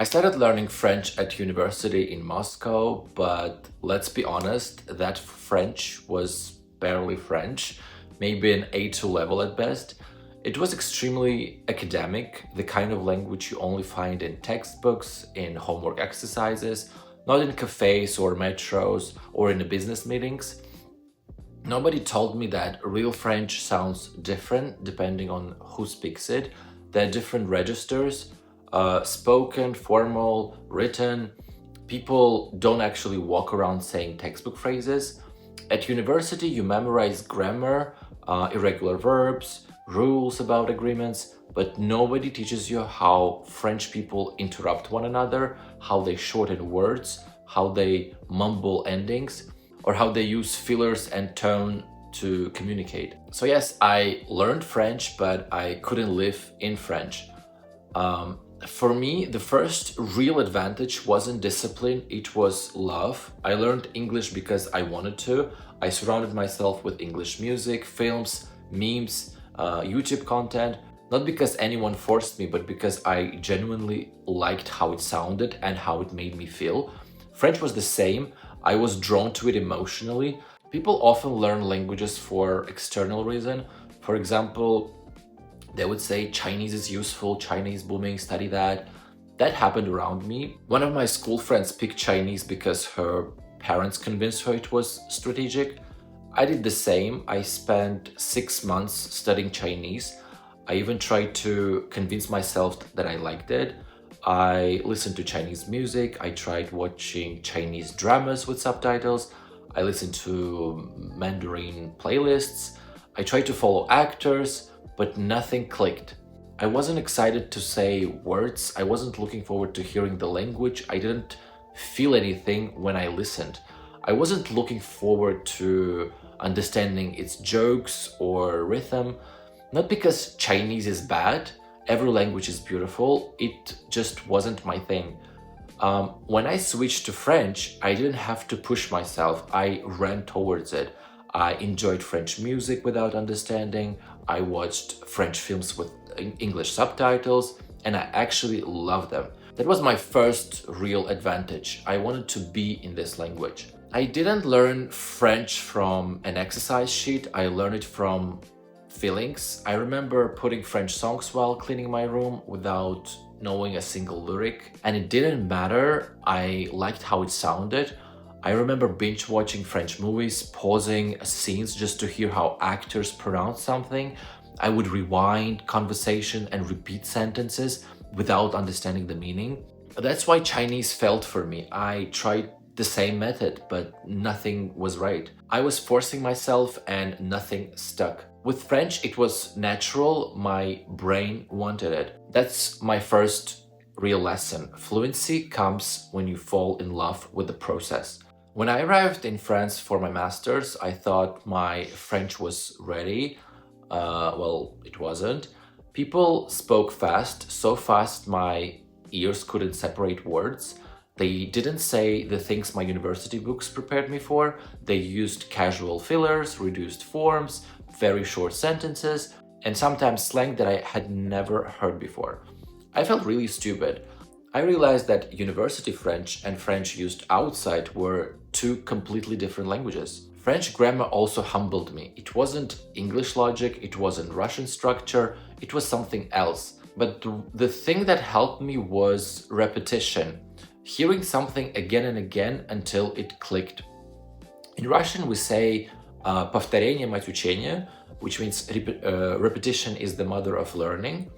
I started learning French at university in Moscow, but let's be honest, that French was barely French, maybe an A2 level at best. It was extremely academic, the kind of language you only find in textbooks, in homework exercises, not in cafes or metros or in the business meetings. Nobody told me that real French sounds different depending on who speaks it. There are different registers, spoken, formal, written. People don't actually walk around saying textbook phrases. At university, you memorize grammar, irregular verbs, rules about agreements, but nobody teaches you how French people interrupt one another, how they shorten words, how they mumble endings, or how they use fillers and tone to communicate. So yes, I learned French, but I couldn't live in French. For me, the first real advantage wasn't discipline, it was love. I learned English because I wanted to. I surrounded myself with English music, films, memes, YouTube content, not because anyone forced me, but because I genuinely liked how it sounded and how it made me feel. French was the same. I was drawn to it emotionally. People often learn languages for external reason. For example, they would say Chinese is useful, Chinese booming, study that. That happened around me. One of my school friends picked Chinese because her parents convinced her it was strategic. I did the same. I spent 6 months studying Chinese. I even tried to convince myself that I liked it. I listened to Chinese music. I tried watching Chinese dramas with subtitles. I listened to Mandarin playlists. I tried to follow actors, but nothing clicked. I wasn't excited to say words. I wasn't looking forward to hearing the language. I didn't feel anything when I listened. I wasn't looking forward to understanding its jokes or rhythm. Not because Chinese is bad, every language is beautiful, it just wasn't my thing. When I switched to French, I didn't have to push myself, I ran towards it. I enjoyed French music without understanding, I watched French films with English subtitles, and I actually loved them. That was my first real advantage. I wanted to be in this language. I didn't learn French from an exercise sheet, I learned it from feelings. I remember putting French songs while cleaning my room without knowing a single lyric, and it didn't matter. I liked how it sounded. I remember binge watching French movies, pausing scenes just to hear how actors pronounce something. I would rewind conversation and repeat sentences without understanding the meaning. That's why Chinese failed for me. I tried the same method, but nothing was right. I was forcing myself and nothing stuck. With French, it was natural, my brain wanted it. That's my first real lesson. Fluency comes when you fall in love with the process. When I arrived in France for my master's, I thought my French was ready. Well, it wasn't. People spoke fast, so fast my ears couldn't separate words. They didn't say the things my university books prepared me for. They used casual fillers, reduced forms, very short sentences, and sometimes slang that I had never heard before. I felt really stupid. I realized that university French and French used outside were two completely different languages. French grammar also humbled me. It wasn't English logic, it wasn't Russian structure, it was something else. But the thing that helped me was repetition. Hearing something again and again until it clicked. In Russian we say повторение мать учения, which means repetition is the mother of learning,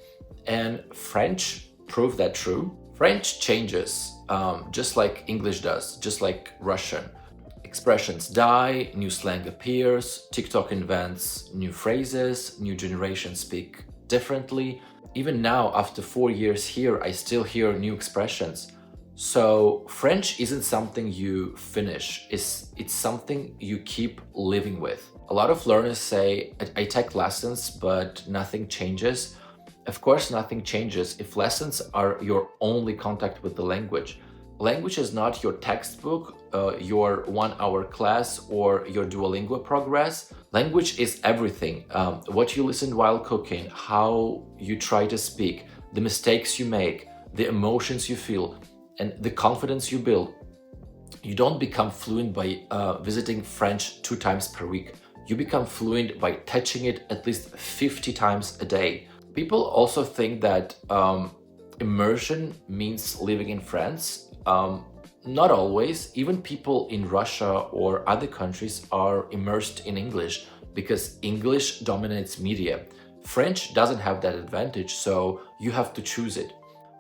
and French proved that true. French changes, just like English does, just like Russian. Expressions die, new slang appears, TikTok invents new phrases, new generations speak differently. Even now, after 4 years here, I still hear new expressions. So French isn't something you finish, it's something you keep living with. A lot of learners say, I take lessons, but nothing changes. Of course, nothing changes if lessons are your only contact with the language. Language is not your textbook, your 1-hour class, or your Duolingo progress. Language is everything. What you listen while cooking, how you try to speak, the mistakes you make, the emotions you feel, and the confidence you build. You don't become fluent by visiting French 2 times per week. You become fluent by touching it at least 50 times a day. People also think that immersion means living in France. Not always. Even people in Russia or other countries are immersed in English because English dominates media. French doesn't have that advantage, so you have to choose it.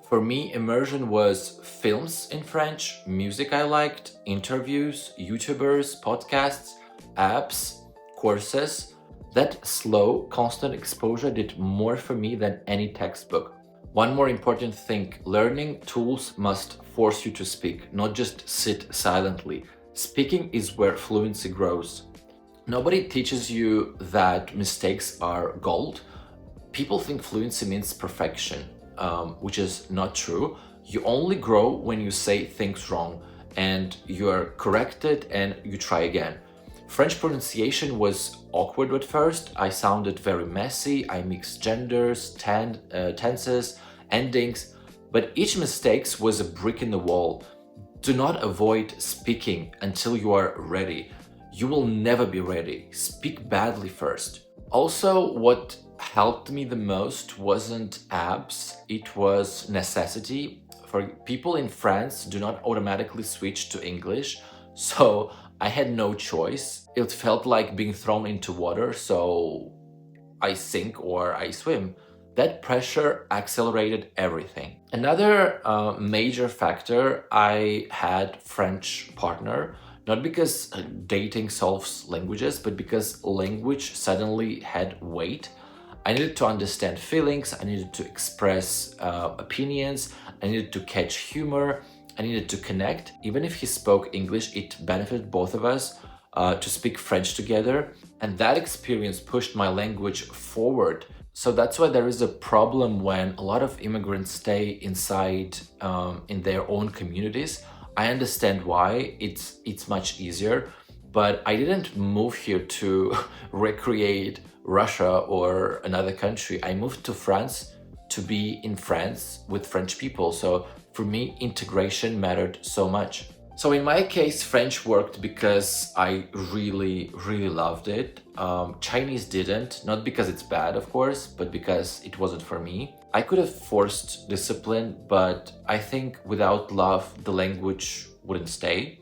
For me, immersion was films in French, music I liked, interviews, YouTubers, podcasts, apps, courses. That slow, constant exposure did more for me than any textbook. One more important thing, learning tools must force you to speak, not just sit silently. Speaking is where fluency grows. Nobody teaches you that mistakes are gold. People think fluency means perfection, which is not true. You only grow when you say things wrong and you are corrected and you try again. French pronunciation was awkward at first. I sounded very messy. I mixed genders, tenses, endings, but each mistake was a brick in the wall. Do not avoid speaking until you are ready. You will never be ready. Speak badly first. Also, what helped me the most wasn't apps, it was necessity. For people in France do not automatically switch to English, so I had no choice. It felt like being thrown into water, so I sink or I swim. That pressure accelerated everything. Another major factor, I had French partner, not because dating solves languages, but because language suddenly had weight. I needed to understand feelings, I needed to express opinions, I needed to catch humor, I needed to connect. Even if he spoke English, it benefited both of us to speak French together. And that experience pushed my language forward. So that's why there is a problem when a lot of immigrants stay inside in their own communities. I understand why, it's much easier, but I didn't move here to recreate Russia or another country. I moved to France to be in France with French people. So for me, integration mattered so much. So in my case, French worked because I really, really loved it. Chinese didn't, not because it's bad, of course, but because it wasn't for me. I could have forced discipline, but I think without love, the language wouldn't stay.